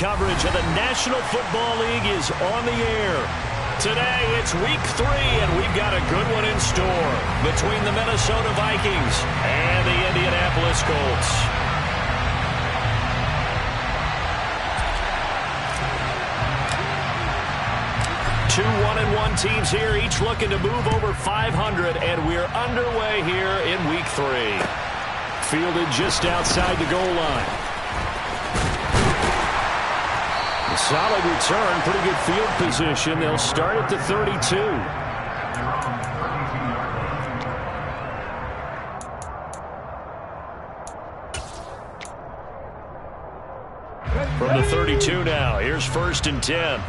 coverage of the National Football League is on the air. Today, it's Week 3, and we've got a good one in store between the Minnesota Vikings and the Indianapolis Colts. Two 1-1 teams here, each looking to move over 500, and we're underway here in Week 3. Fielded just outside the goal line. A solid return, pretty good field position. They'll start at the 32. From the 32 now, here's 1st and 10.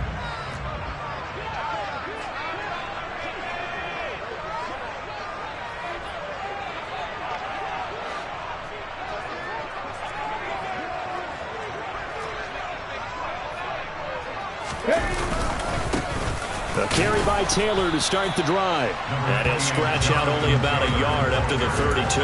A carry by Taylor to start the drive. And he'll scratch out only about a yard up to the 32.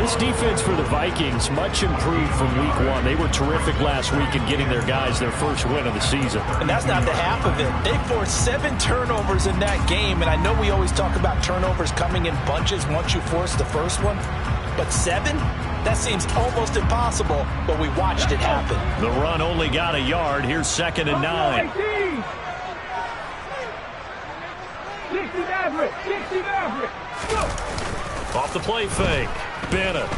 This defense for the Vikings, much improved from Week 1. They were terrific last week in getting their guys their first win of the season. And that's not the half of it. They forced 7 turnovers in that game, and I know we always talk about turnovers coming in bunches once you force the first one. But 7? That seems almost impossible, but we watched it happen. The run only got a yard. Here's 2nd and 9. Off the play fake. Bennett.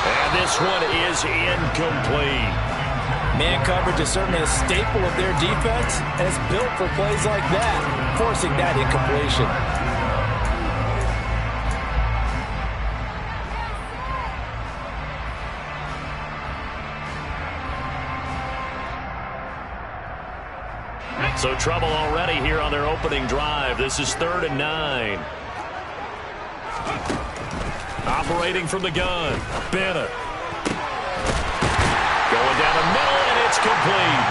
And this one is incomplete. Man coverage is certainly a staple of their defense, and it's built for plays like that, forcing that incompletion. So trouble already here on their opening drive. This is 3rd and 9. Operating from the gun. Bennett. Going down the middle, and it's complete.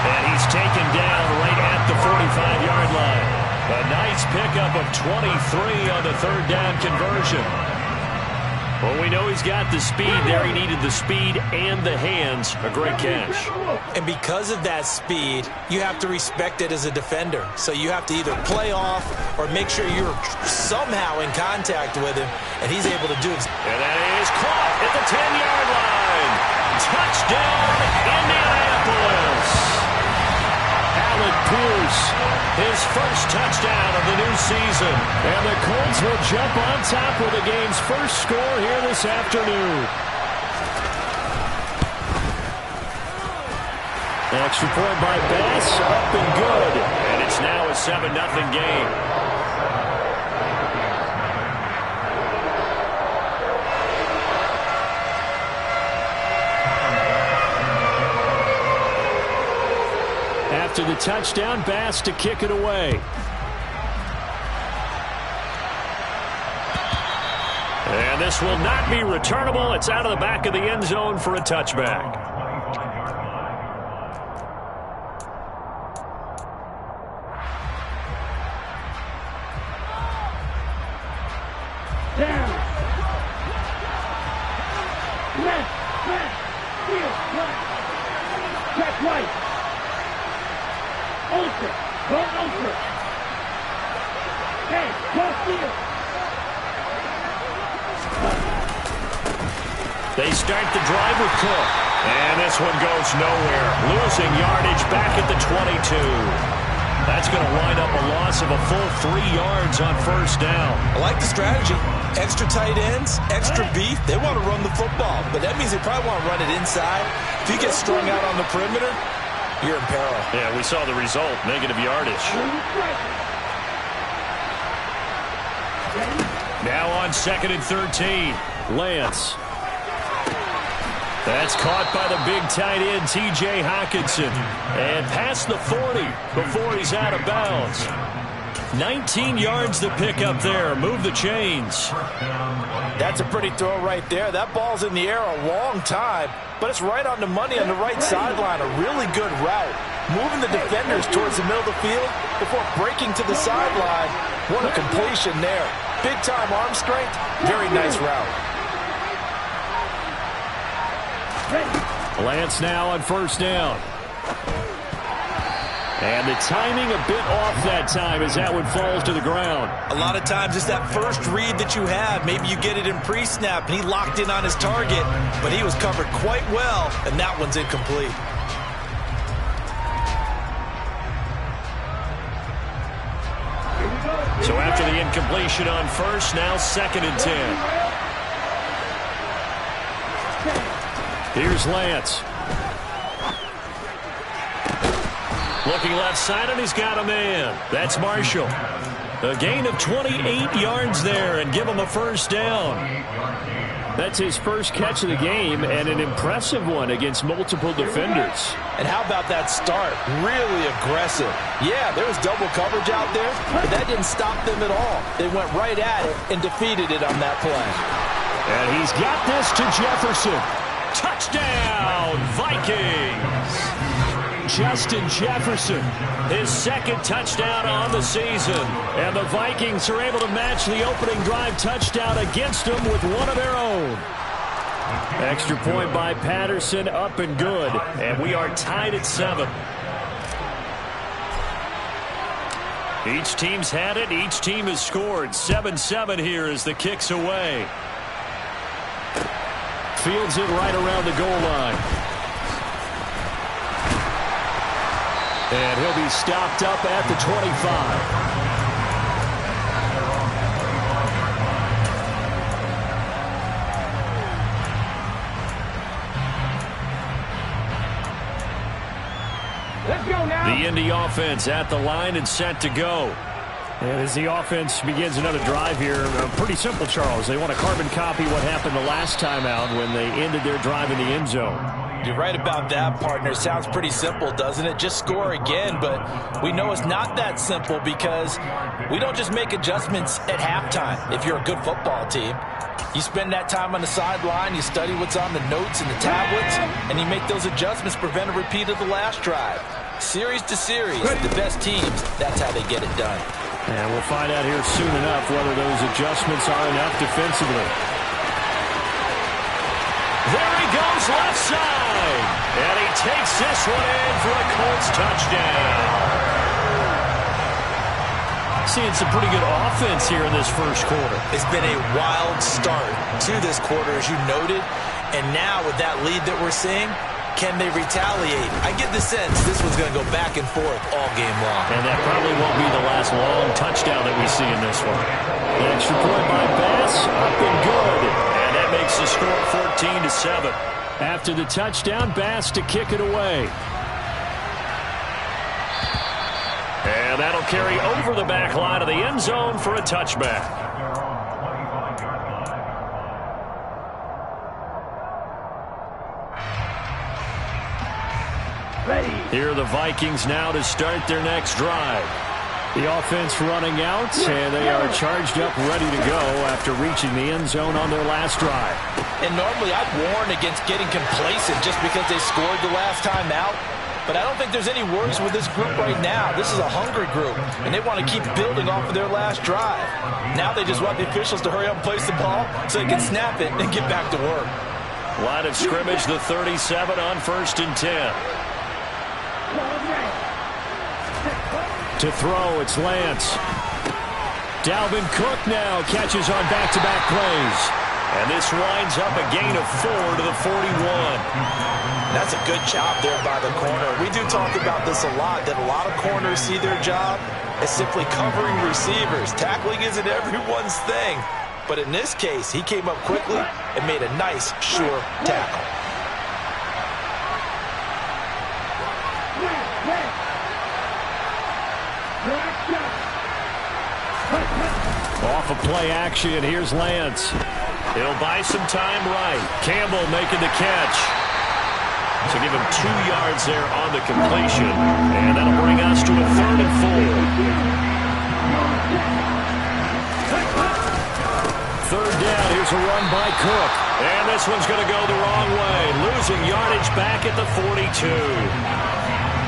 And he's taken down right at the 45-yard line. A nice pickup of 23 on the 3rd down conversion. Well, we know he's got the speed there. He needed the speed and the hands. A great catch. And because of that speed, you have to respect it as a defender. So you have to either play off or make sure you're somehow in contact with him, and he's able to do it. And that is caught at the 10-yard line. Touchdown, Indianapolis. Alec Pierce, his first touchdown of the new season. And the Colts will jump on top with the game's first score here this afternoon. Extra point by Bass, up and good. And it's now a 7-0 game. After the touchdown, Bass to kick it away. And this will not be returnable. It's out of the back of the end zone for a touchback. They start the drive with Cook. And this one goes nowhere. Losing yardage back at the 22. That's going to wind up a loss of a full 3 yards on 1st down. I like the strategy. Extra tight ends, extra beef. They want to run the football, but that means they probably want to run it inside. If you get strung out on the perimeter, you're in peril. Yeah, we saw the result. Negative yardage. Now on 2nd and 13. Lance. That's caught by the big tight end, T.J. Hockenson. And past the 40 before he's out of bounds. 19 yards to pick up there. Move the chains. That's a pretty throw right there. That ball's in the air a long time, but it's right on the money on the right sideline. A really good route. Moving the defenders towards the middle of the field before breaking to the sideline. What a completion there. Big-time arm strength. Very nice route. Lance now on first down. And the timing a bit off that time as that one falls to the ground. A lot of times it's that first read that you have. Maybe you get it in pre-snap, and he locked in on his target, but he was covered quite well, and that one's incomplete. So after the incompletion on first, now 2nd and 10. Here's Lance. Looking left side, and he's got a man. That's Marshall. A gain of 28 yards there, and give him a first down. That's his first catch of the game, and an impressive one against multiple defenders. And how about that start? Really aggressive. Yeah, there was double coverage out there, but that didn't stop them at all. They went right at it and defeated it on that play. And he's got this to Jefferson. Touchdown, Vikings! Justin Jefferson, his 2nd touchdown on the season. And the Vikings are able to match the opening drive touchdown against them with one of their own. Extra point by Patterson, up and good. And we are tied at 7. Each team's had it. Each team has scored. 7-7 here as the kick's away. Fields it right around the goal line. And he'll be stopped up at the 25. Let's go now. The Indy offense at the line and set to go. And as the offense begins another drive here, pretty simple, Charles. They want to carbon copy what happened the last time out when they ended their drive in the end zone. You're right about that, partner. Sounds pretty simple, doesn't it? Just score again, but we know it's not that simple because we don't just make adjustments at halftime if you're a good football team. You spend that time on the sideline, you study what's on the notes and the tablets, and you make those adjustments to prevent a repeat of the last drive. Series to series, the best teams, that's how they get it done. And we'll find out here soon enough whether those adjustments are enough defensively. There he goes left side. And he takes this one in for a Colts touchdown. Seeing some pretty good offense here in this first quarter. It's been a wild start to this quarter, as you noted. And now with that lead that we're seeing, can they retaliate? I get the sense this one's going to go back and forth all game long. And that probably won't be the last long touchdown that we see in this one. The extra point by Bass, up and good. And that makes the score 14-7. After the touchdown, Bass to kick it away. And that'll carry over the back line of the end zone for a touchback. Here are the Vikings now to start their next drive. The offense running out, and they are charged up, ready to go after reaching the end zone on their last drive. And normally I'd warn against getting complacent just because they scored the last time out. But I don't think there's any worries with this group right now. This is a hungry group, and they want to keep building off of their last drive. Now they just want the officials to hurry up and place the ball so they can snap it and get back to work. Line of scrimmage, the 37 on 1st and 10. To throw, it's Lance. Dalvin Cook now catches on back-to-back plays. And this winds up a gain of 4 to the 41. That's a good job there by the corner. We do talk about this a lot, that a lot of corners see their job as simply covering receivers. Tackling isn't everyone's thing. But in this case, he came up quickly and made a nice, sure tackle. Off of play action, here's Lance. He'll buy some time right. Campbell making the catch. So give him 2 yards there on the completion. And that'll bring us to a 3rd and 4. 3rd down, here's a run by Cook. And this one's going to go the wrong way. Losing yardage back at the 42.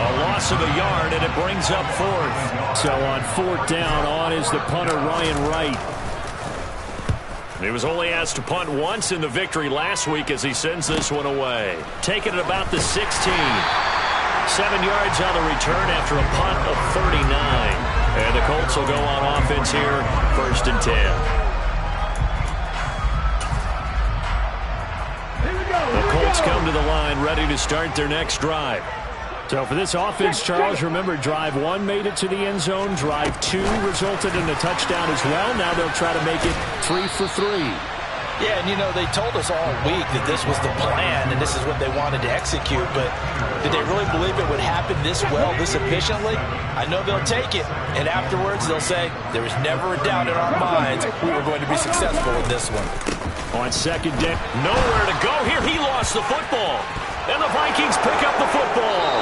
A loss of a yard, and it brings up 4th. So on 4th down, on is the punter, Ryan Wright. He was only asked to punt once in the victory last week as he sends this one away. Taking it about the 16. 7 yards on the return after a punt of 39. And the Colts will go on offense here, 1st and 10. The Colts come to the line ready to start their next drive. So for this offense, Charles, remember, drive 1 made it to the end zone. Drive 2 resulted in a touchdown as well. Now they'll try to make it 3 for 3. Yeah, and you know, they told us all week that this was the plan and this is what they wanted to execute, but did they really believe it would happen this well, this efficiently? I know they'll take it, and afterwards they'll say, there was never a doubt in our minds we were going to be successful in this one. On 2nd down, nowhere to go here. He lost the football. And the Vikings pick up the football.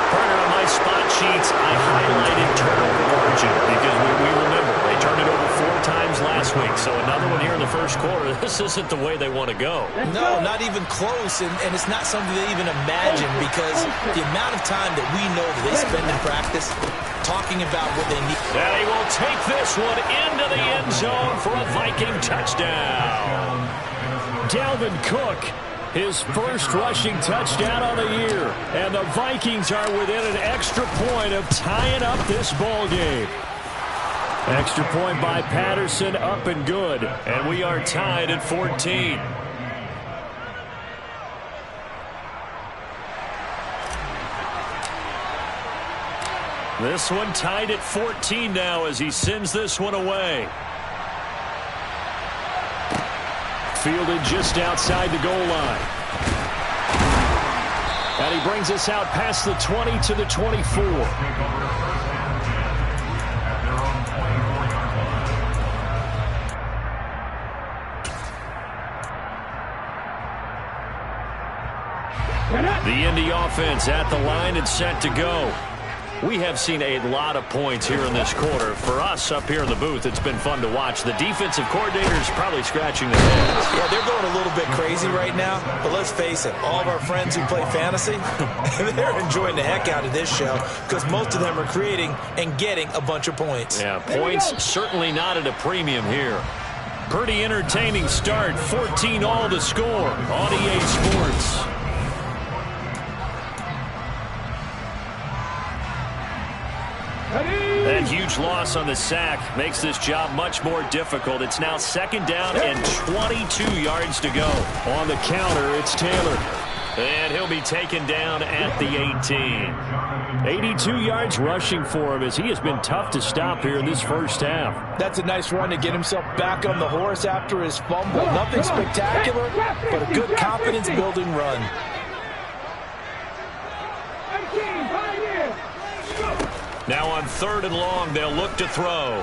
Partner, on my spot sheets, I highlighted turnover margin because we remember they turned it over 4 times last week. So another one here in the first quarter. This isn't the way they want to go. No, not even close. And it's not something they even imagine because the amount of time that we know that they spend in practice talking about what they need. And he will take this one into the end zone for a Viking touchdown. Dalvin Cook, his first rushing touchdown on the year. And the Vikings are within an extra point of tying up this ball game. Extra point by Patterson, up and good. And we are tied at 14. This one tied at 14 now as he sends this one away. Fielded just outside the goal line. And he brings us out past the 20 to the 24. The Indy offense at the line and set to go. We have seen a lot of points here in this quarter. For us up here in the booth, it's been fun to watch. The defensive coordinator's probably scratching their heads. Yeah, they're going a little bit crazy right now. But let's face it, all of our friends who play fantasy, they're enjoying the heck out of this show because most of them are creating and getting a bunch of points. Yeah, points certainly not at a premium here. Pretty entertaining start. 14 all to score on EA Sports. That huge loss on the sack makes this job much more difficult. It's now 2nd down and 22 yards to go. On the counter, it's Taylor. And he'll be taken down at the 18. 82 yards rushing for him as he has been tough to stop here in this first half. That's a nice run to get himself back on the horse after his fumble. Nothing spectacular, but a good confidence-building run. Now on 3rd and long, they'll look to throw.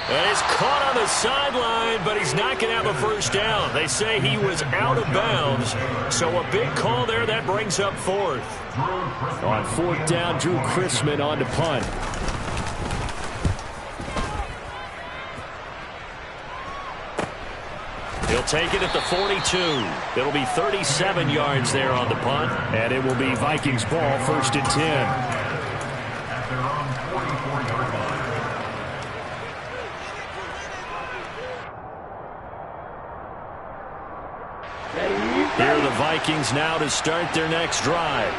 And he's caught on the sideline, but he's not going to have a first down. They say he was out of bounds, so a big call there. That brings up 4th. On 4th down, Drew Chrisman on to punt. He'll take it at the 42. It'll be 37 yards there on the punt, and it will be Vikings ball, 1st and 10. Here are the Vikings now to start their next drive.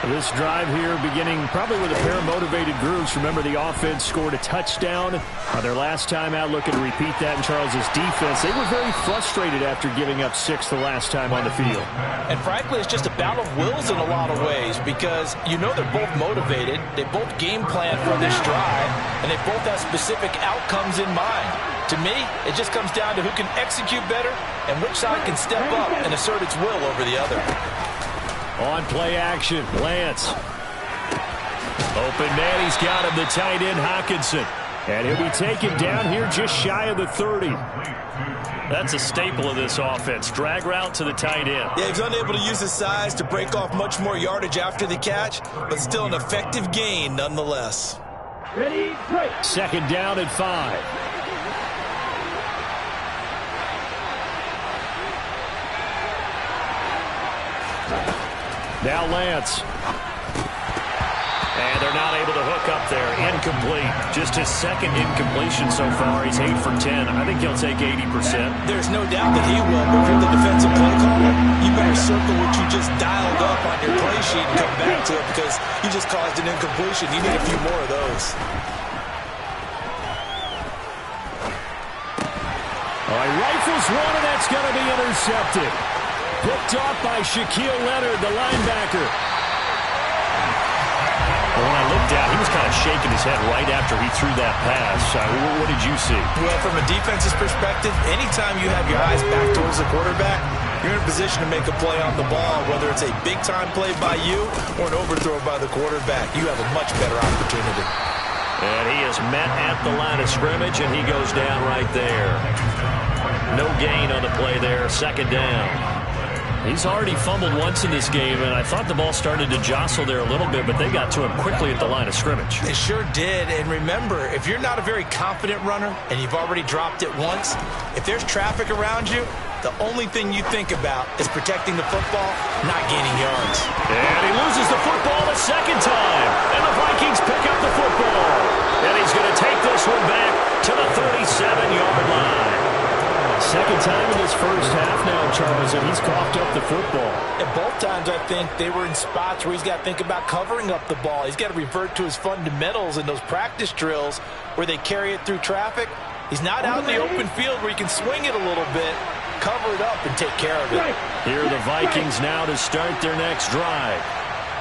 This drive here beginning probably with a pair of motivated groups. Remember, the offense scored a touchdown on their last time out. Looking to repeat that in Charles's defense. They were very frustrated after giving up 6 the last time on the field. And frankly, it's just a battle of wills in a lot of ways because you know they're both motivated. They both game plan for this drive, and they both have specific outcomes in mind. To me, it just comes down to who can execute better and which side can step up and assert its will over the other. On play action, Lance. Open man, he's got him, the tight end, Hockenson. And he'll be taken down here just shy of the 30. That's a staple of this offense. Drag route to the tight end. Yeah, he's unable to use his size to break off much more yardage after the catch, but still an effective gain nonetheless. Ready, break. 2nd down and 5. Now Lance. And they're not able to hook up there. incomplete. Just his second incompletion so far. He's 8 for 10. I think he'll take 80%. There's no doubt that he will, but if you're the defensive play caller, you better circle what you just dialed up on your play sheet and come back to it because you just caused an incompletion. You need a few more of those. All right, rifles one, and that's going to be intercepted. Picked off by Shaquille Leonard, the linebacker. When I looked out, he was kind of shaking his head right after he threw that pass. What did you see? Well, from a defense's perspective, anytime you have your eyes back towards the quarterback, you're in a position to make a play on the ball, whether it's a big-time play by you or an overthrow by the quarterback. You have a much better opportunity. And he is met at the line of scrimmage, and he goes down right there. No gain on the play there, second down. He's already fumbled once in this game, and I thought the ball started to jostle there a little bit, but they got to him quickly at the line of scrimmage. They sure did, and remember, if you're not a very confident runner and you've already dropped it once, if there's traffic around you, the only thing you think about is protecting the football, not gaining yards. And he loses the football the second time, and the Vikings pick up the football. And he's going to take this one back to the 37-yard line. Second time in this first half now, Charles, and he's coughed up the football. And both times, I think, they were in spots where he's got to think about covering up the ball. He's got to revert to his fundamentals in those practice drills where they carry it through traffic. He's not out in the open field where he can swing it a little bit, cover it up, and take care of it. Here are the Vikings now to start their next drive.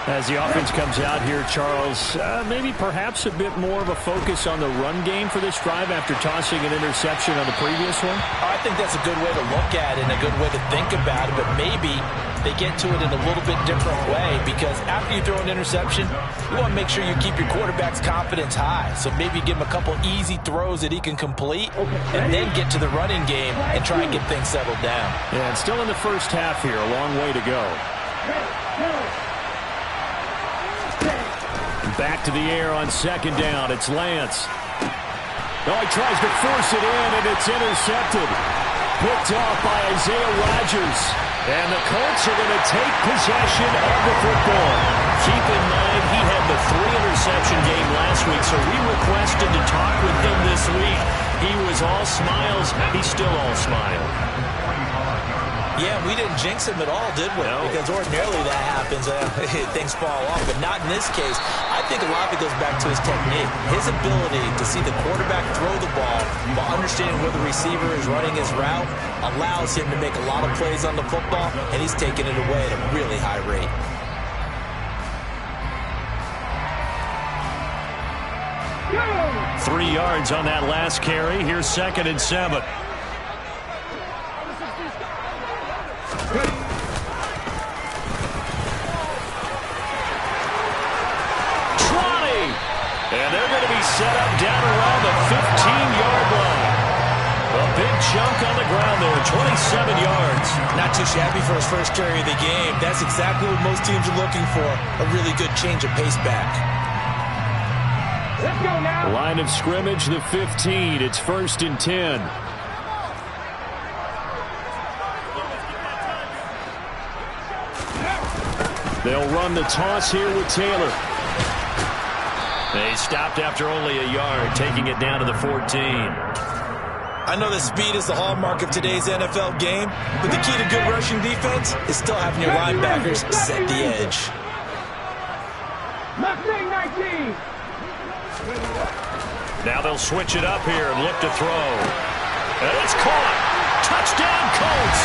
As the offense comes out here, Charles, maybe perhaps a bit more of a focus on the run game for this drive after tossing an interception on the previous one? I think that's a good way to look at it and a good way to think about it, but maybe they get to it in a little bit different way because after you throw an interception, you want to make sure you keep your quarterback's confidence high. So maybe give him a couple easy throws that he can complete and then get to the running game and try and get things settled down. Yeah, and still in the first half here, a long way to go. Back to the air on second down. It's Lance. Oh, he tries to force it in, and it's intercepted. Picked off by Isaiah Rodgers. And the Colts are going to take possession of the football. Keep in mind, he had the 3-interception game last week, so we requested to talk with him this week. He was all smiles. He's still all smile. Yeah, we didn't jinx him at all, did we? No. Because ordinarily that happens. Things fall off, but not in this case. I think a lot of it goes back to his technique. His ability to see the quarterback throw the ball while understanding where the receiver is running his route allows him to make a lot of plays on the football, and he's taking it away at a really high rate. Go! 3 yards on that last carry. Here's 2nd and 7. And they're going to be set up down around the 15-yard line. A big chunk on the ground there, 27 yards. Not too shabby for his first carry of the game. That's exactly what most teams are looking for, a really good change of pace back. Let's go now. Line of scrimmage, the 15. It's 1st and 10. They'll run the toss here with Taylor. They stopped after only a yard, taking it down to the 14. I know that speed is the hallmark of today's NFL game, but the key to good rushing defense is still having your linebackers set the edge. Mustang 19. Now they'll switch it up here and look to throw. And it's caught. Touchdown, Colts.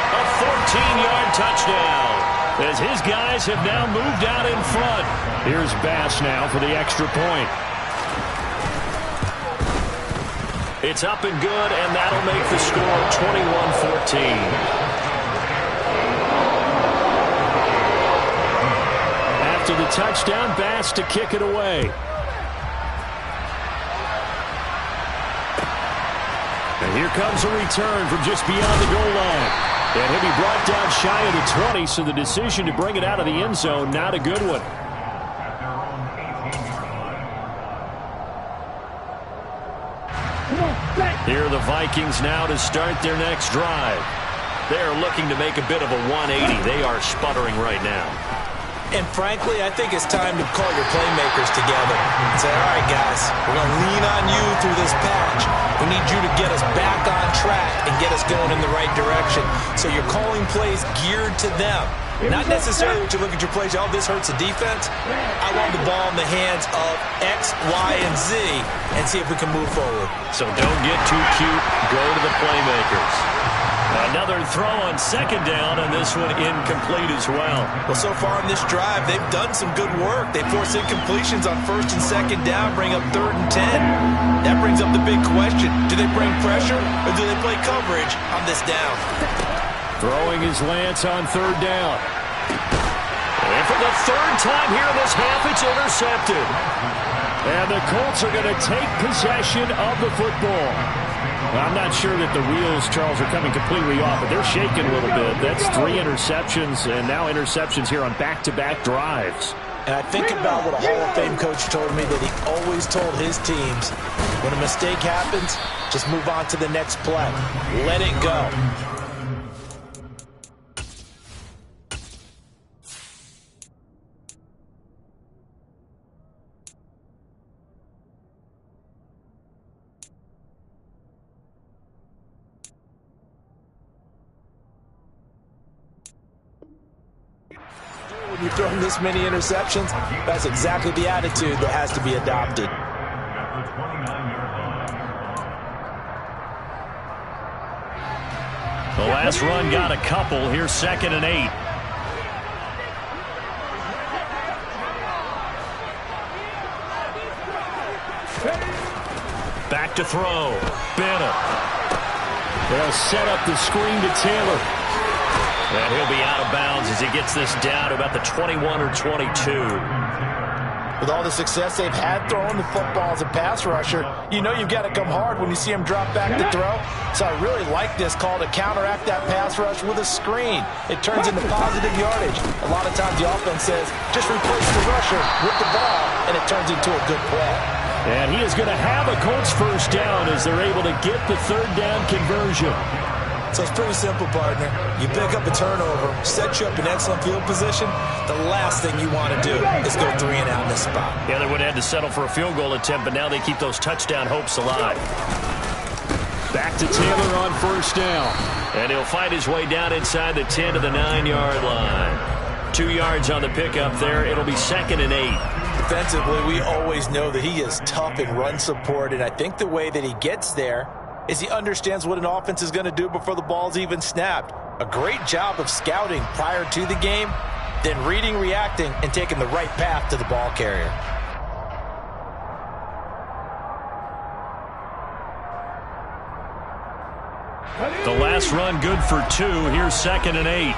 A 14-yard touchdown. As his guys have now moved out in front. Here's Bass now for the extra point. It's up and good, and that'll make the score 21-14. After the touchdown, Bass to kick it away. And here comes a return from just beyond the goal line. And he'll be brought down shy of the 20, so the decision to bring it out of the end zone, not a good one. Here are the Vikings now to start their next drive. They are looking to make a bit of a 180. They are sputtering right now. And frankly, I think it's time to call your playmakers together and say, all right, guys, we're going to lean on you through this patch. We need you to get us back on track and get us going in the right direction. So you're calling plays geared to them. Not necessarily that you look at your plays, oh, this hurts the defense. I want the ball in the hands of X, Y, and Z and see if we can move forward. So don't get too cute. Go to the playmakers. Another throw on second down, and this one incomplete as well. Well, so far in this drive, they've done some good work. They force incompletions on first and second down, bring up 3rd and 10. That brings up the big question. Do they bring pressure, or do they play coverage on this down? Throwing his Lance on 3rd down. And for the 3rd time here in this half, it's intercepted. And the Colts are going to take possession of the football. I'm not sure that the wheels, Charles, are coming completely off, but they're shaking a little bit. That's 3 interceptions, and now interceptions here on back-to-back drives. And I think about what a Hall of Fame coach told me, that he always told his teams, when a mistake happens, just move on to the next play. Let it go. When you're throwing this many interceptions, that's exactly the attitude that has to be adopted. The last run got a couple. Here's 2nd and 8. Back to throw. Bennett. They'll set up the screen to Taylor. And he'll be out of bounds as he gets this down to about the 21 or 22. With all the success they've had throwing the football as a pass rusher, you know you've got to come hard when you see him drop back to throw. So I really like this call to counteract that pass rush with a screen. It turns into positive yardage. A lot of times the offense says, just replace the rusher with the ball, and it turns into a good play. And he is going to have a Colts 1st down as they're able to get the 3rd down conversion. So it's pretty simple, partner. You pick up a turnover, set you up in excellent field position. The last thing you want to do is go 3 and out in this spot. Yeah, they would have had to settle for a field goal attempt, but now they keep those touchdown hopes alive. Back to Taylor on 1st down. And he'll fight his way down inside the 10 to the 9-yard line. 2 yards on the pickup there. It'll be 2nd and 8. Defensively, we always know that he is tough in run support, and I think the way that he gets there is he understands what an offense is going to do before the ball's even snapped. A great job of scouting prior to the game, then reading, reacting, and taking the right path to the ball carrier. The last run good for 2. Here's 2nd and 8.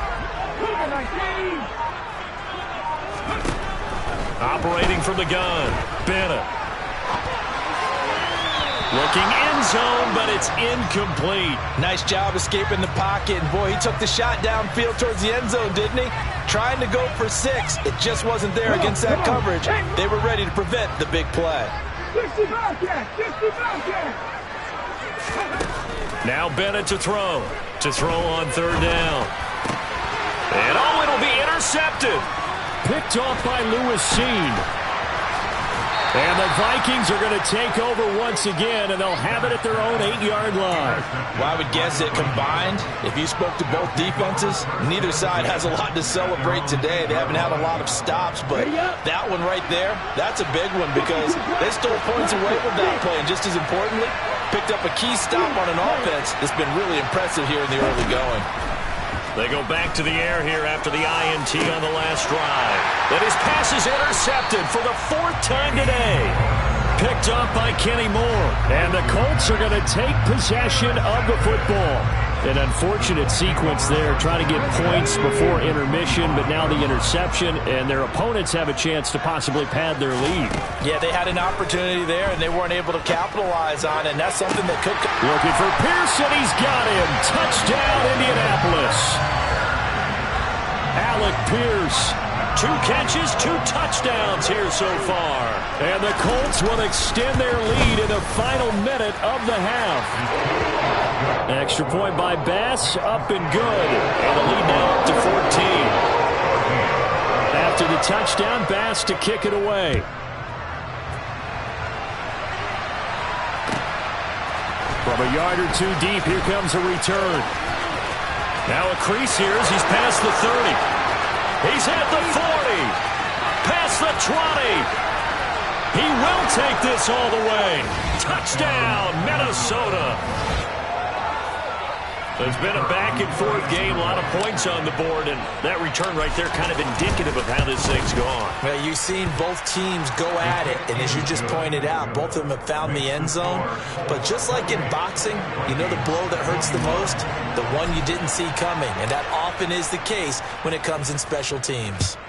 Operating from the gun, Bennett. Looking end zone, but it's incomplete. Nice job escaping the pocket. And boy, he took the shot downfield towards the end zone, didn't he? Trying to go for 6. It just wasn't there against that coverage. They were ready to prevent the big play. Now Bennett to throw. To throw on 3rd down. And oh, it'll be intercepted. Picked off by Lewis Seen. And the Vikings are going to take over once again, and they'll have it at their own 8-yard line. Well, I would guess that combined, if you spoke to both defenses, neither side has a lot to celebrate today. They haven't had a lot of stops, but that one right there, that's a big one because they stole points away with that play. And just as importantly, picked up a key stop on an offense that's been really impressive here in the early going. They go back to the air here after the INT on the last drive. But his pass is intercepted for the 4th time today. Picked off by Kenny Moore. And the Colts are going to take possession of the football. An unfortunate sequence there, trying to get points before intermission, but now the interception, and their opponents have a chance to possibly pad their lead. Yeah, they had an opportunity there, and they weren't able to capitalize on it, and that's something that could... Looking for Pearson, he's got him. Touchdown, Indianapolis. Alec Pierce. 2 catches, 2 touchdowns here so far. And the Colts will extend their lead in the final minute of the half. Extra point by Bass, up and good. And the lead now up to 14. after the touchdown pass to kick it away. From a yard or two deep, here comes a return. Now a crease here as he's past the 30. He's at the 40. Past the 20. He will take this all the way. Touchdown, Minnesota. It's been a back-and-forth game, a lot of points on the board, and that return right there kind of indicative of how this thing's gone. Well, you've seen both teams go at it, and as you just pointed out, both of them have found the end zone. But just like in boxing, you know the blow that hurts the most? The one you didn't see coming, and that often is the case when it comes in special teams.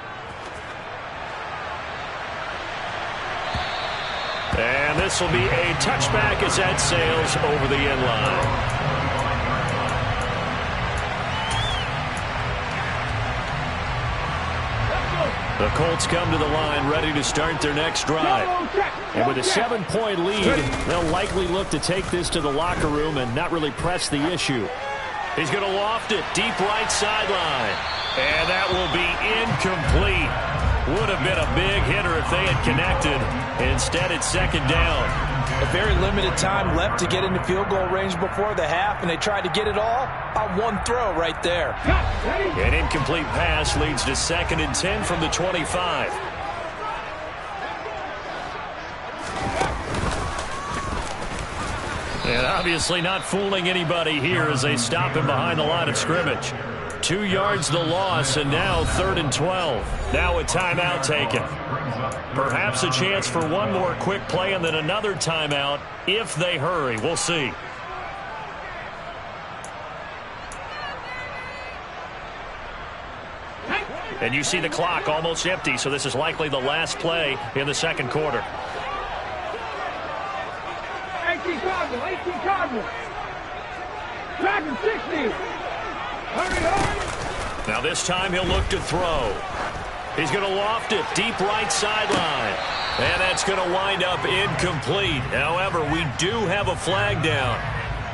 And this will be a touchback as that sails over the end line. The Colts come to the line ready to start their next drive. And with a 7-point lead, they'll likely look to take this to the locker room and not really press the issue. He's going to loft it deep right sideline. And that will be incomplete. Would have been a big hitter if they had connected. Instead, it's second down. A very limited time left to get into field goal range before the half, and they tried to get it all on one throw right there. An incomplete pass leads to 2nd and 10 from the 25. And obviously not fooling anybody here as they stop him behind the line of scrimmage. 2 yards the loss, and now 3rd and 12. Now a timeout taken. Perhaps a chance for one more quick play and then another timeout if they hurry. We'll see. And you see the clock almost empty, so this is likely the last play in the second quarter. 18 Cardinals, 18 Cardinals. Driving 60. Hurry, hurry. Now this time he'll look to throw. He's going to loft it deep right sideline. And that's going to wind up incomplete. However, we do have a flag down.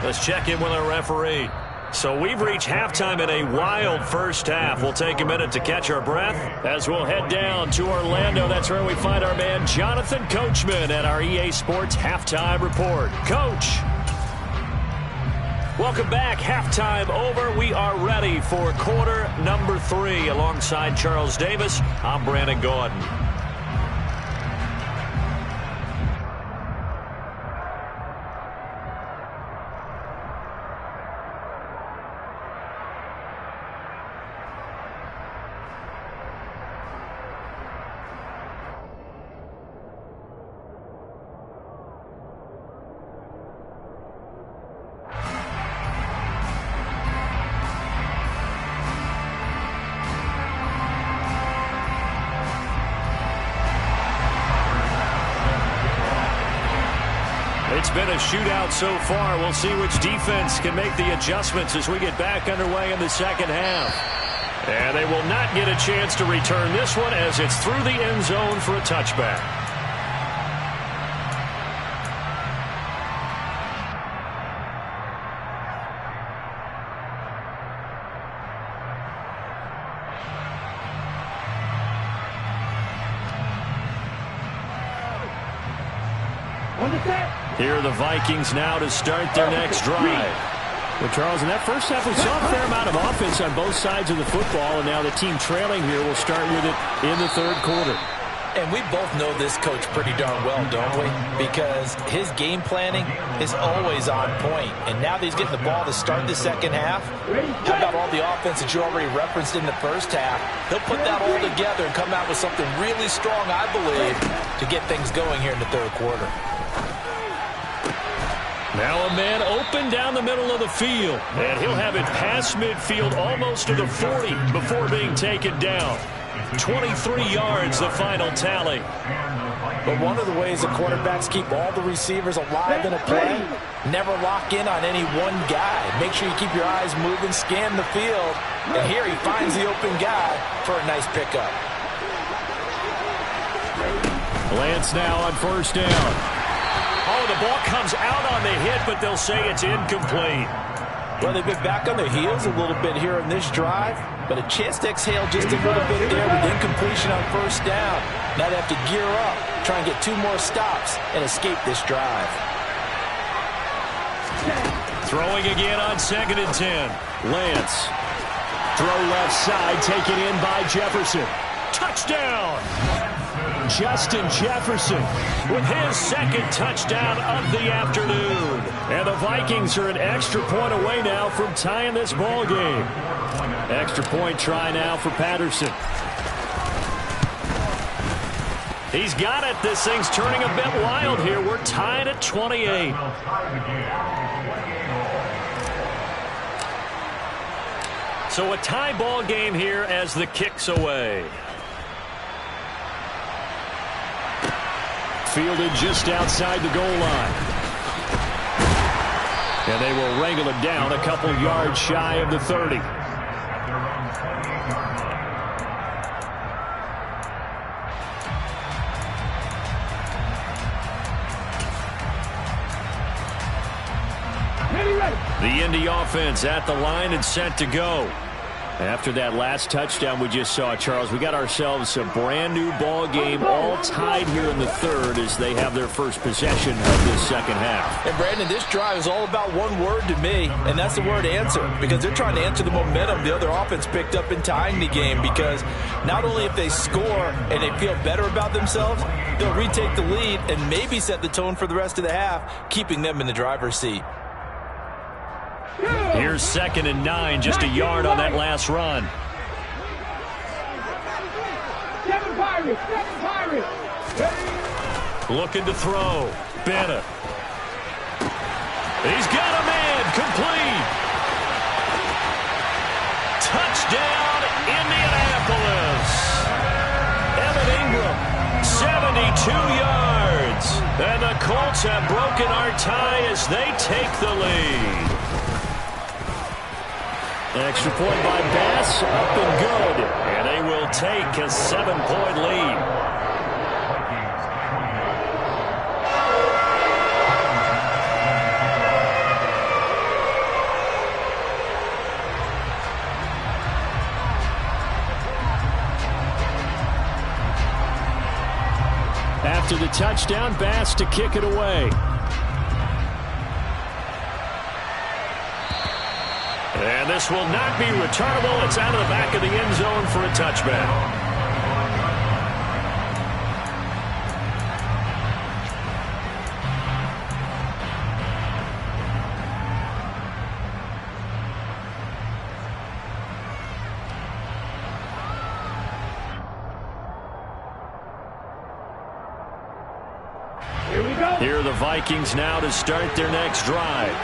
Let's check in with our referee. So we've reached halftime in a wild first half. We'll take a minute to catch our breath as we'll head down to Orlando. That's where we find our man Jonathan Coachman at our EA Sports Halftime Report. Coach. Welcome back. Halftime over. We are ready for quarter number 3. Alongside Charles Davis, I'm Brandon Gordon. It's been a shootout so far. We'll see which defense can make the adjustments as we get back underway in the second half. And they will not get a chance to return this one as it's through the end zone for a touchback. Here are the Vikings now to start their next drive. Well, Charles, in that first half, we saw a fair amount of offense on both sides of the football, and now the team trailing here will start with it in the third quarter. And we both know this coach pretty darn well, don't we? Because his game planning is always on point. And now that he's getting the ball to start the second half, how about all the offense that you already referenced in the first half? He'll put that all together and come out with something really strong, I believe, to get things going here in the third quarter. Now a man open down the middle of the field. And he'll have it past midfield almost to the 40 before being taken down. 23 yards, the final tally. But one of the ways the quarterbacks keep all the receivers alive in a play, never lock in on any one guy. Make sure you keep your eyes moving, scan the field. And here he finds the open guy for a nice pickup. Lance now on first down. Oh, the ball comes out on the hit, but they'll say it's incomplete. Well, they've been back on their heels a little bit here in this drive, but a chance to exhale just a little bit there with incompletion on first down. Now they have to gear up, try and get 2 more stops, and escape this drive. Throwing again on 2nd and 10. Lance. Throw left side, taken in by Jefferson. Touchdown! Justin Jefferson with his 2nd touchdown of the afternoon. And the Vikings are an extra point away now from tying this ball game. Extra point try now for Patterson. He's got it. This thing's turning a bit wild here. We're tied at 28. So a tie ball game here as the kick's away. Fielded just outside the goal line. And they will wrangle it down a couple yards shy of the 30. The Indy offense at the line and set to go. After that last touchdown we just saw, Charles, we got ourselves a brand new ball game, all tied here in the 3rd as they have their first possession of this 2nd half. And Brandon, this drive is all about one word to me, and that's the word answer, because they're trying to answer the momentum the other offense picked up in tying the game, because not only if they score and they feel better about themselves, they'll retake the lead and maybe set the tone for the rest of the half, keeping them in the driver's seat. Here's 2nd and 9, just a yard on that last run. 7 Pirates, 7 Pirates. Looking to throw. Bennett. He's got a man, complete. Touchdown, Indianapolis. Evan Ingram, 72 yards. And the Colts have broken our tie as they take the lead. Extra point by Bass, up and good. And they will take a 7-point lead. After the touchdown, Bass to kick it away. And this will not be returnable. It's out of the back of the end zone for a touchback. Here are the Vikings now to start their next drive.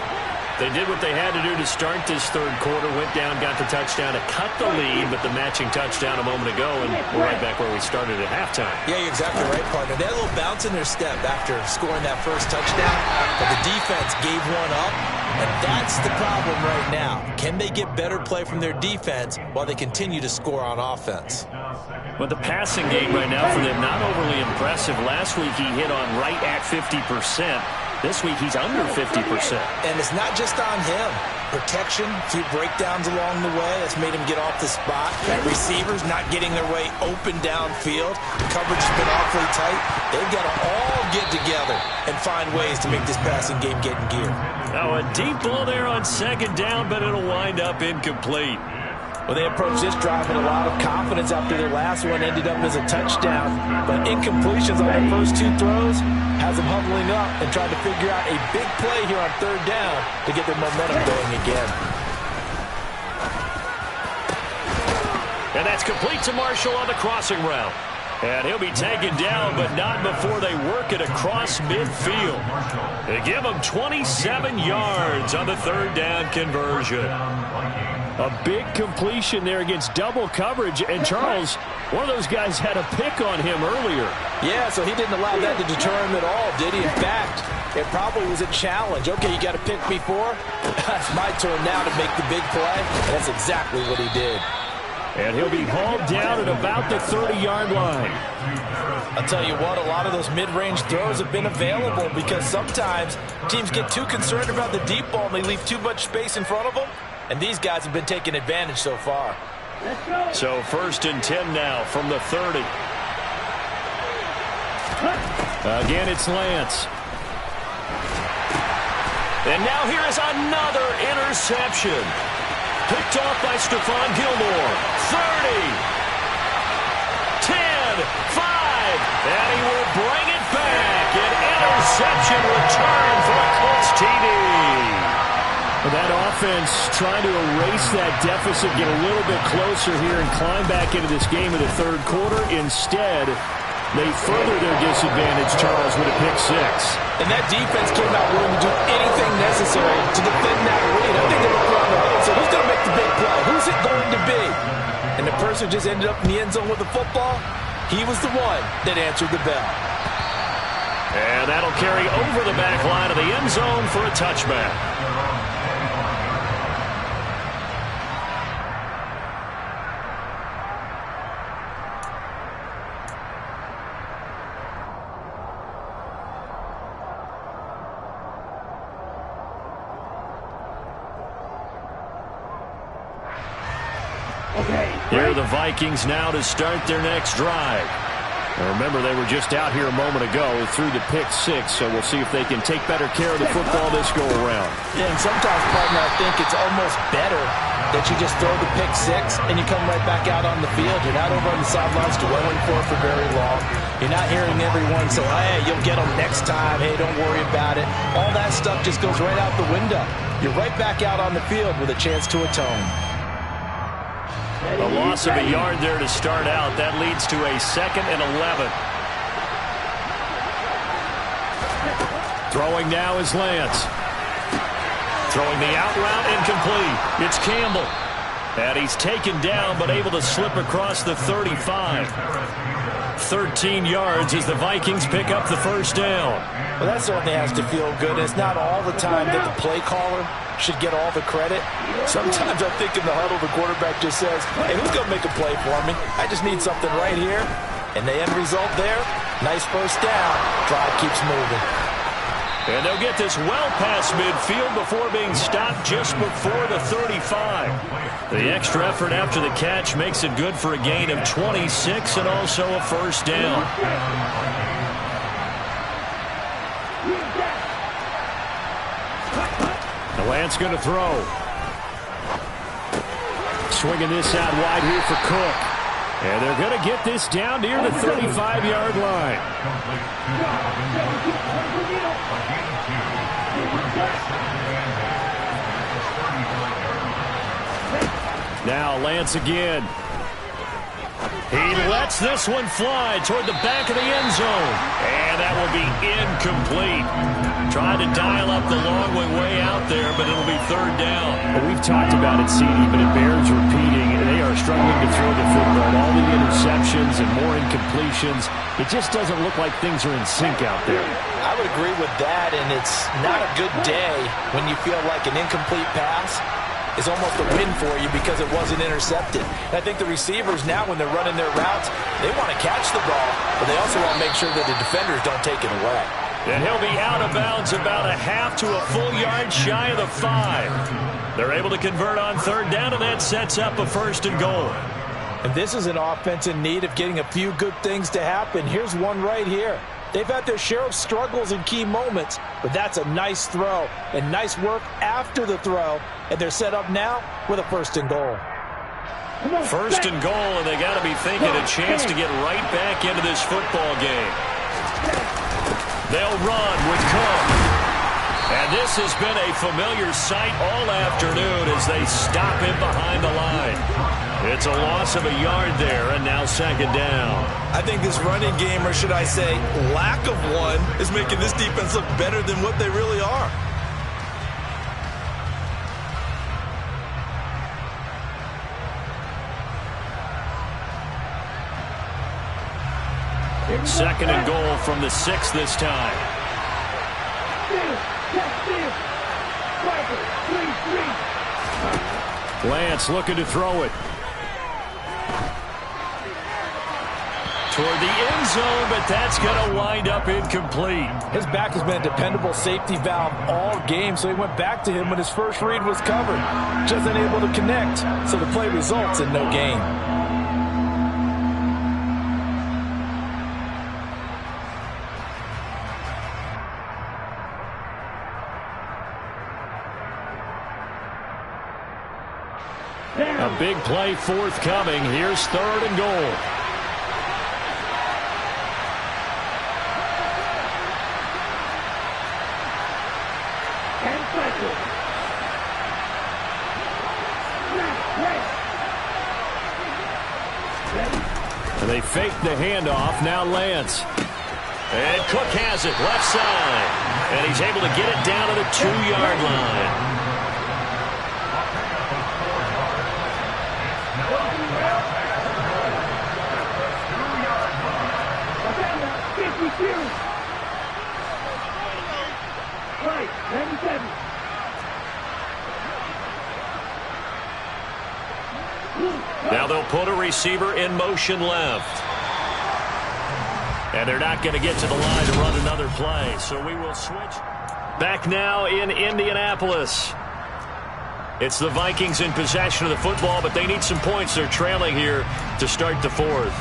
They did what they had to do to start this 3rd quarter, went down, got the touchdown to cut the lead, but the matching touchdown a moment ago, and we're right back where we started at halftime. Yeah, you're exactly right, partner. They had a little bounce in their step after scoring that first touchdown, but the defense gave one up, and that's the problem right now. Can they get better play from their defense while they continue to score on offense? Well, the passing game right now for them, not overly impressive. Last week he hit on right at 50%. This week he's under 50%. And it's not just on him. Protection, a few breakdowns along the way. That's made him get off the spot. Receivers not getting their way open downfield. Coverage has been awfully tight. They've got to all get together and find ways to make this passing game get in gear. Now a deep ball there on 2nd down, but it'll wind up incomplete. Well, they approached this drive with a lot of confidence after their last one ended up as a touchdown. But incompletions on their first 2 throws has them huddling up and trying to figure out a big play here on 3rd down to get their momentum going again. And that's complete to Marshall on the crossing route. And he'll be taken down, but not before they work it across midfield. They give him 27 yards on the 3rd down conversion. A big completion there against double coverage. And, Charles, one of those guys had a pick on him earlier. Yeah, so he didn't allow that to deter him at all, did he? In fact, it probably was a challenge. Okay, you got to pick me 4. It's my turn now to make the big play. And that's exactly what he did. And he'll be hauled down at about the 30-yard line. I'll tell you what, a lot of those mid-range throws have been available because sometimes teams get too concerned about the deep ball and they leave too much space in front of them. And these guys have been taking advantage so far. So 1st and 10 now from the 30. Again, it's Lance. And now here is another interception. Picked off by Stephon Gilmore. 30. 10. 5. And he will bring it back. An interception return for a Colts TD. That offense trying to erase that deficit, get a little bit closer here and climb back into this game in the 3rd quarter. Instead, they further their disadvantage, Charles, with a pick 6. And that defense came out willing to do anything necessary to defend that lead. I think they looked around the huddle and said, who's going to make the big play? Who's it going to be? And the person who just ended up in the end zone with the football, he was the one that answered the bell. And that'll carry over the back line of the end zone for a touchback. Here are the Vikings now to start their next drive. Now remember, they were just out here a moment ago through the pick 6, so we'll see if they can take better care of the football this go around. Yeah, and sometimes, partner, I think it's almost better that you just throw the pick 6 and you come right back out on the field. You're not over on the sidelines dwelling for very long. You're not hearing everyone say, hey, you'll get them next time. Hey, don't worry about it. All that stuff just goes right out the window. You're right back out on the field with a chance to atone. A loss of a yard there to start out. That leads to a 2nd and 11. Throwing now is Lance. Throwing the out route incomplete. It's Campbell. And he's taken down but able to slip across the 35. 13 yards as the Vikings pick up the 1st down. Well, that certainly has to feel good. It's not all the time that the play caller should get all the credit. Sometimes I think in the huddle, the quarterback just says, hey, who's going to make a play for me? I just need something right here. And the end result there, nice 1st down. Drive keeps moving. And they'll get this well past midfield before being stopped just before the 35. The extra effort after the catch makes it good for a gain of 26 and also a 1st down. Lance going to throw. Swinging this out wide here for Cook. And they're going to get this down near the 35-yard line. Now Lance again. He lets this one fly toward the back of the end zone. And that will be incomplete. Tried to dial up the long way out there, but it'll be 3rd down. Well, we've talked about it, CD, but it bears repeating. They are struggling to throw the football. All the interceptions and more incompletions. It just doesn't look like things are in sync out there. I would agree with that, and it's not a good day when you feel like an incomplete pass is almost a win for you because it wasn't intercepted. And I think the receivers now, when they're running their routes, they want to catch the ball, but they also want to make sure that the defenders don't take it away. And he'll be out of bounds about a half to a full yard shy of the 5. They're able to convert on 3rd down, and that sets up a 1st and goal. And this is an offense in need of getting a few good things to happen. Here's one right here. They've had their share of struggles in key moments, but that's a nice throw and nice work after the throw. And they're set up now with a 1st and goal. 1st and goal, and they got to be thinking a chance to get right back into this football game. They'll run with Cook. And this has been a familiar sight all afternoon as they stop him behind the line. It's a loss of a yard there, and now 2nd down. I think this running game, or should I say lack of one, is making this defense look better than what they really are. 2nd and goal from the 6 this time. Lance looking to throw it. toward the end zone, but that's going to wind up incomplete. His back has been a dependable safety valve all game, so he went back to him when his first read was covered. Just unable to connect, so the play results in no gain. A big play forthcoming. Here's 3rd and goal. And they fake the handoff. Now Lance. And Cook has it left side. And he's able to get it down to the 2-yard line. Now they'll put a receiver in motion left. And they're not going to get to the line to run another play. So we will switch. Back now in Indianapolis. It's the Vikings in possession of the football, but they need some points. They're trailing here to start the 4th.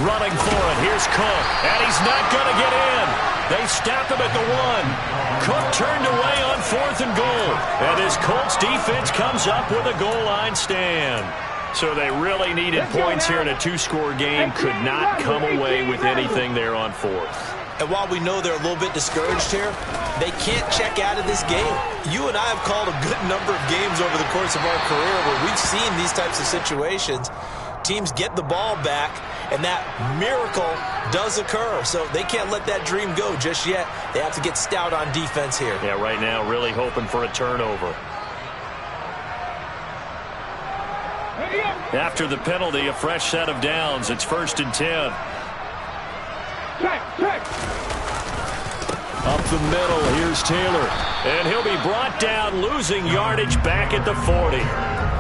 Running for it. Here's Cook. And he's not going to get in. They stop him at the 1. Cook turned away on 4th and goal. And his Colts defense comes up with a goal line stand. So they really needed points here in a 2-score game. Could not come away with anything there on 4th. And while we know they're a little bit discouraged here, they can't check out of this game. You and I have called a good number of games over the course of our career where we've seen these types of situations. Teams get the ball back, and that miracle does occur. So they can't let that dream go just yet. They have to get stout on defense here. Yeah, right now really hoping for a turnover. After the penalty, a fresh set of downs. It's 1st and 10. Up the middle, here's Taylor. And he'll be brought down, losing yardage back at the 40.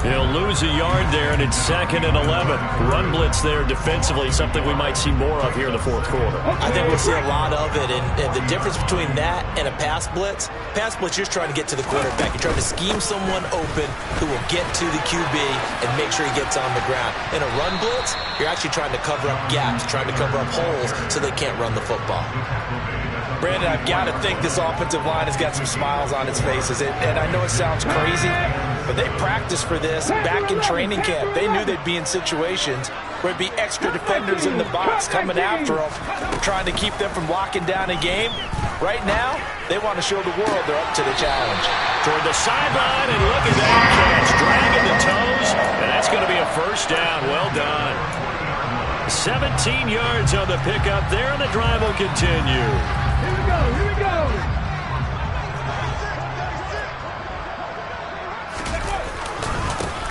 He'll lose a yard there, and it's 2nd and 11. Run blitz there defensively, something we might see more of here in the 4th quarter. I think we'll see a lot of it, and the difference between that and a pass blitz, you're just trying to get to the quarterback. You're trying to scheme someone open who will get to the QB and make sure he gets on the ground. In a run blitz, you're actually trying to cover up gaps, trying to cover up holes so they can't run the football. Brandon, I've got to think this offensive line has got some smiles on its faces. And I know it sounds crazy, but they practiced for this back in training camp. They knew they'd be in situations where it'd be extra defenders in the box coming after them, trying to keep them from locking down a game. Right now, they want to show the world they're up to the challenge. Toward the sideline, and look at that catch. Dragging the toes, and that's going to be a 1st down. Well done. 17 yards on the pickup there, and the drive will continue. Here we go, here we go.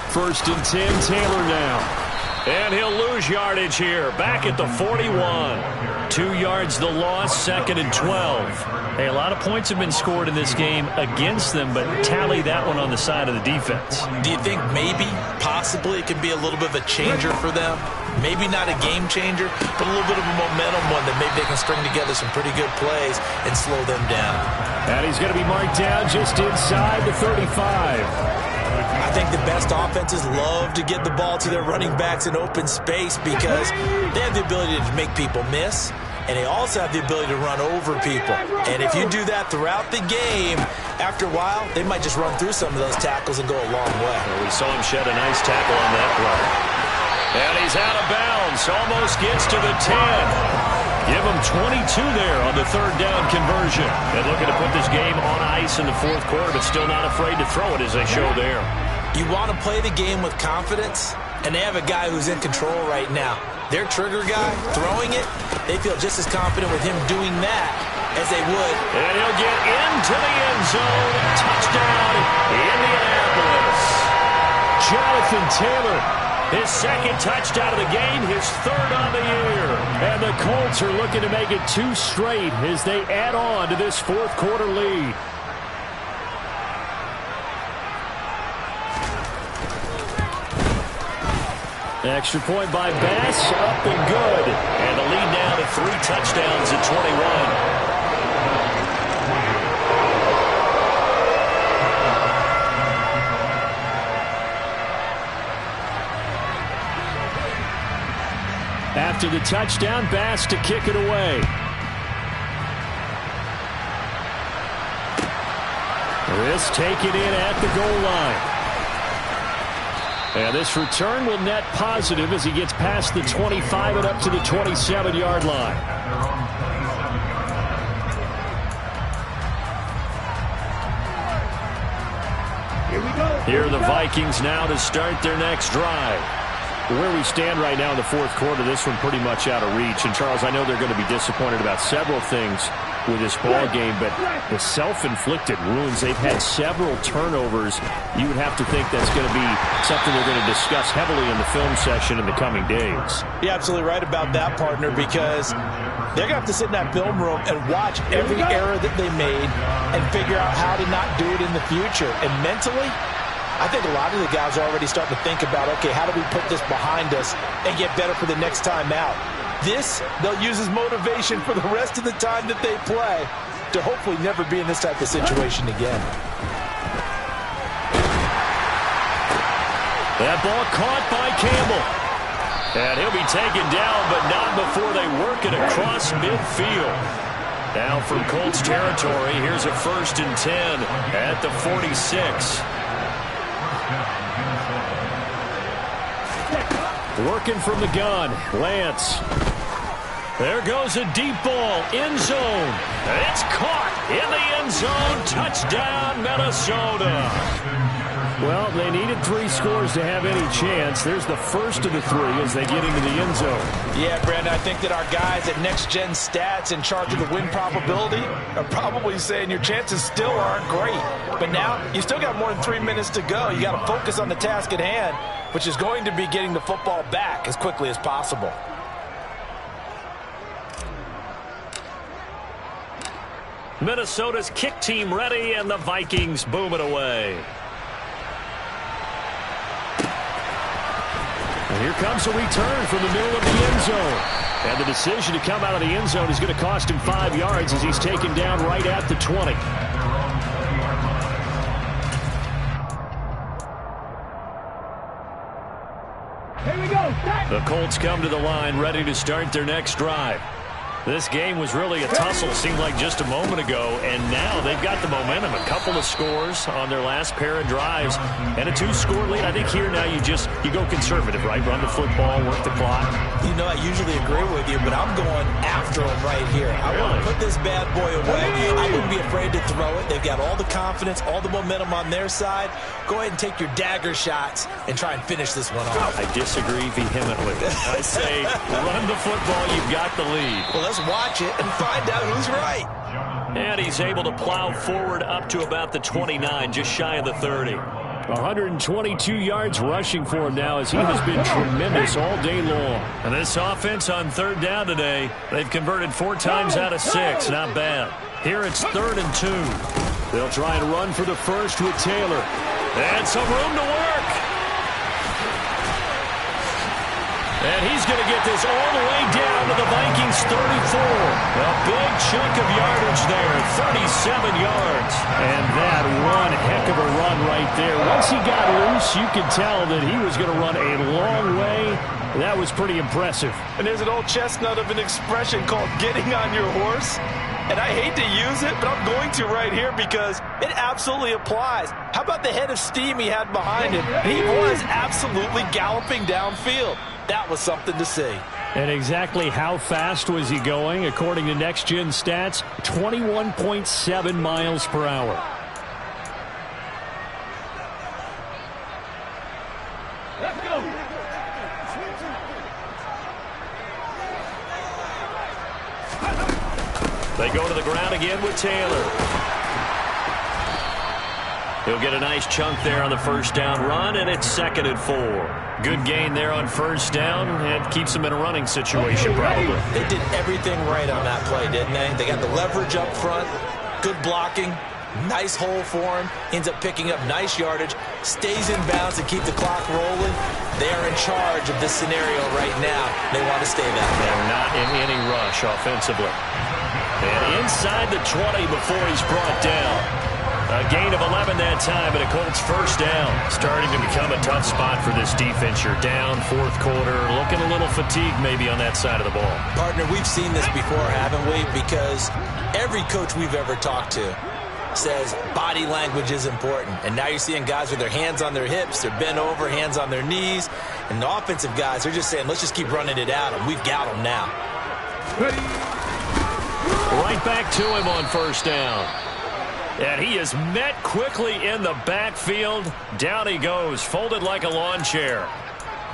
First and 10, Taylor now. And he'll lose yardage here, back at the 41. 2 yards the loss, 2nd and 12. Hey, a lot of points have been scored in this game against them, but tally that one on the side of the defense. Do you think maybe, possibly, it could be a little bit of a changer for them? Maybe not a game changer, but a little bit of a momentum one that maybe they can string together some pretty good plays and slow them down. And he's going to be marked down just inside the 35. I think the best offenses love to get the ball to their running backs in open space because they have the ability to make people miss, and they also have the ability to run over people. And if you do that throughout the game, after a while, they might just run through some of those tackles and go a long way. Well, we saw him shed a nice tackle on that play. And he's out of bounds, almost gets to the 10. Give him 22 there on the 3rd down conversion. And looking to put this game on ice in the 4th quarter, but still not afraid to throw it as they show there. You want to play the game with confidence, and they have a guy who's in control right now. Their trigger guy, throwing it, they feel just as confident with him doing that as they would. And he'll get into the end zone. Touchdown, Indianapolis. Jonathan Taylor. His second touchdown of the game, his third on the year. And the Colts are looking to make it 2 straight as they add on to this fourth quarter lead. Extra point by Bass, up and good. And the lead now to 3 touchdowns at 21. After the touchdown, Bass to kick it away. This taken in at the goal line. And this return will net positive as he gets past the 25 and up to the 27-yard line. Here are the Vikings now to start their next drive. Where we stand right now in the fourth quarter, this one pretty much out of reach. And, Charles, I know they're going to be disappointed about several things with this ball game, but the self-inflicted wounds, they've had several turnovers. You would have to think that's going to be something they're going to discuss heavily in the film session in the coming days. You're absolutely right about that, partner, because they're going to have to sit in that film room and watch every error that they made and figure out how to not do it in the future. And mentally, I think a lot of the guys are already starting to think about, okay, how do we put this behind us and get better for the next time out? This, they'll use as motivation for the rest of the time that they play to hopefully never be in this type of situation again. That ball caught by Campbell. And he'll be taken down, but not before they work it across midfield. Now from Colts territory, here's a 1st and 10 at the 46. Working from the gun, Lance. There goes a deep ball, end zone. It's caught in the end zone. Touchdown, Minnesota. Well, they needed 3 scores to have any chance. There's the first of the 3 as they get into the end zone. Yeah, Brandon, I think that our guys at Next Gen Stats in charge of the win probability are probably saying your chances still aren't great. But now, you still got more than 3 minutes to go. You got to focus on the task at hand, which is going to be getting the football back as quickly as possible. Minnesota's kick team ready, and the Vikings boom it away. And here comes a return from the middle of the end zone. And the decision to come out of the end zone is going to cost him 5 yards as he's taken down right at the 20. Here we go. The Colts come to the line ready to start their next drive. This game was really a tussle, seemed like just a moment ago, and now they've got the momentum. A couple of scores on their last pair of drives and a 2-score lead. I think here now you go conservative, right? Run the football, work the clock. You know, I usually agree with you, but I'm going after them right here. I want to put this bad boy away. I wouldn't be afraid to throw it. They've got all the confidence, all the momentum on their side. Go ahead and take your dagger shots and try and finish this one off. I disagree vehemently. I say run the football, you've got the lead. Well, let's watch it and find out who's right. And he's able to plow forward up to about the 29, just shy of the 30. 122 yards rushing for him now as he has been tremendous all day long. And this offense on 3rd down today, they've converted 4 times out of 6. Not bad. Here it's 3rd and 2. They'll try and run for the first with Taylor. And some room to work. And he's going to get this all the way down to the Vikings 34. A big chunk of yardage there, 37 yards. And that one heck of a run right there. Once he got loose, you could tell that he was going to run a long way. That was pretty impressive. And there's an old chestnut of an expression called getting on your horse. And I hate to use it, but I'm going to right here because it absolutely applies. How about the head of steam he had behind him? He was absolutely galloping downfield. That was something to see. And exactly how fast was he going? According to Next Gen Stats, 21.7 miles per hour. Let's go. They go to the ground again with Taylor. He'll get a nice chunk there on the first down run, and it's 2nd and 4. Good gain there on first down, and keeps him in a running situation probably. They did everything right on that play, didn't they? They got the leverage up front, good blocking, nice hole for him, ends up picking up nice yardage, stays in bounds to keep the clock rolling. They are in charge of this scenario right now. They want to stay that way. They're not in any rush offensively. And inside the 20 before he's brought down. A gain of 11 that time, and a Colts first down. Starting to become a tough spot for this defense. You're down 4th quarter, looking a little fatigued maybe on that side of the ball. Partner, we've seen this before, haven't we? Because every coach we've ever talked to says body language is important. And now you're seeing guys with their hands on their hips, they're bent over, hands on their knees. And the offensive guys, they're just saying, let's just keep running it out, and we've got them now. Right back to him on first down. And he is met quickly in the backfield. Down he goes, folded like a lawn chair.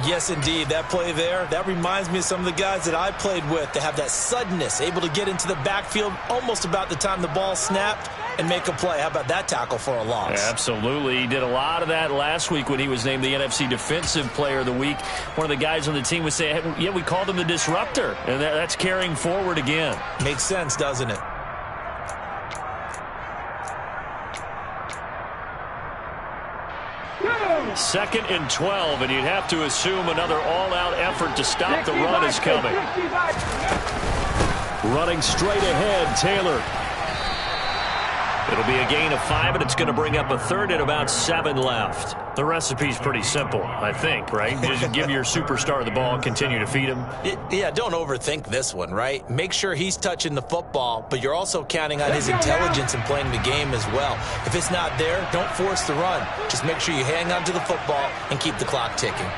Yes, indeed. That play there, that reminds me of some of the guys that I played with. They have that suddenness, able to get into the backfield almost about the time the ball snapped and make a play. How about that tackle for a loss? Absolutely. He did a lot of that last week when he was named the NFC Defensive Player of the Week. One of the guys on the team would say, hey, yeah, we called him the disruptor. And that's carrying forward again. Makes sense, doesn't it? Second and 12, and you'd have to assume another all-out effort to stop the run is coming. Running straight ahead, Taylor. It'll be a gain of 5, and it's going to bring up a 3rd and about 7 left. The recipe's pretty simple, I think, right? Just give your superstar the ball and continue to feed him. Yeah, don't overthink this one, right? Make sure he's touching the football, but you're also counting on his intelligence in playing the game as well. If it's not there, don't force the run. Just make sure you hang on to the football and keep the clock ticking.